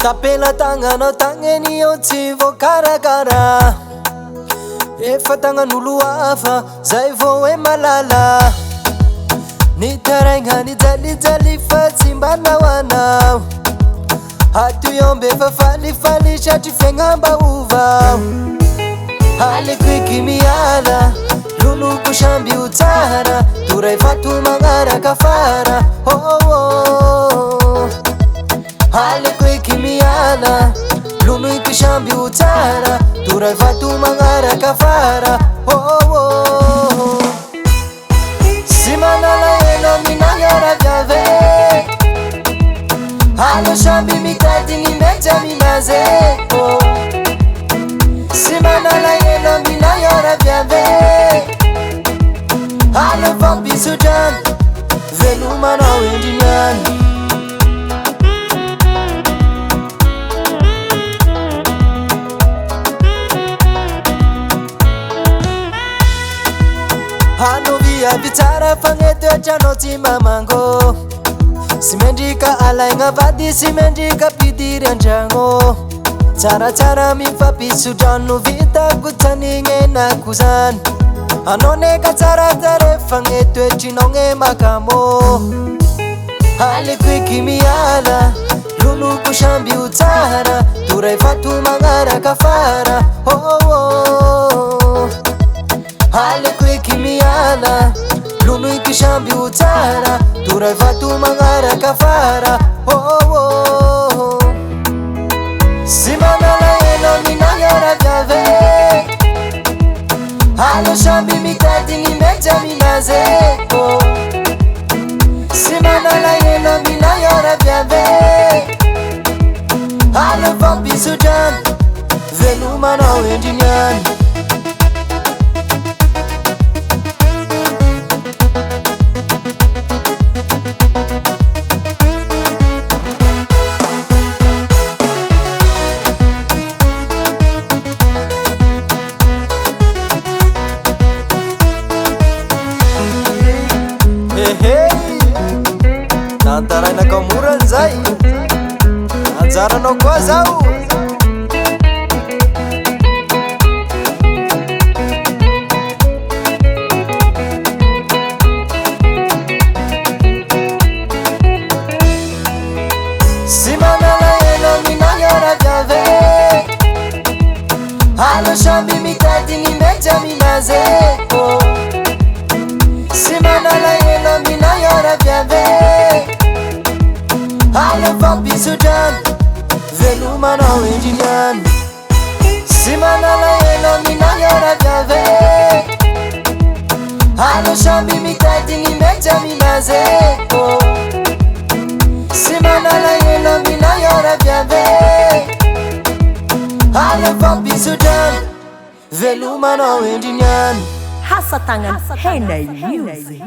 Tapela tagnanao tagneny io tsy voakarakara. Efa tagnan'olo hafa zay vao hoe malala. Nitaraigna nijalijaly fa tsy mba nahoanao. Atoy mbe fa falifaly satry fiaignam-baovao. Haliko eky miala loloko samby ho tsara. Toray fato magnaraka fara. Haliko eky miala loloko samby ho tsara. Toray fato magnaraka fara. Sy manala elo minagnara viave. Halo samby mitadigny meja minaze. Sy manala elo minagnara viave. Halo fampisodrany velomanao endriniany. Hano viavy tsara fagnetoetranao tsy mamango. Sy mendrika alaigna vady sy mendrika pidiry andragno. Tsaratsara mifampisodrano vitako tsaninenako zany. Anao neka tsara tare fagnetoetrinao gne makamo. Haliko eky miala loloko samby ho tsara. Toray fato magnaraka fara. Haliko eky miala loloko samby ho tsara. Toray fato magnaraka fara. Sy manala elo minagnara viave. Halo samby mitadigny meja minaze. Sy manala elo minagnara viave. Halo fampisodrany velomanao endriniany. Tantaraina kamorany zay anjaranao koa zao. Sy manala elo minagnara viave. Halo samby mitadigny meja minaze. Sy manala elo minagnara viave. Halo fampisodrany velomanao endriniany. Sy manala elo minagnara viave. Halo samby mitadigny meja minaze. Sy manala elo minagnara viave. Halo fampisodrany velomanao endriniany. Hasatagnany Henay Music.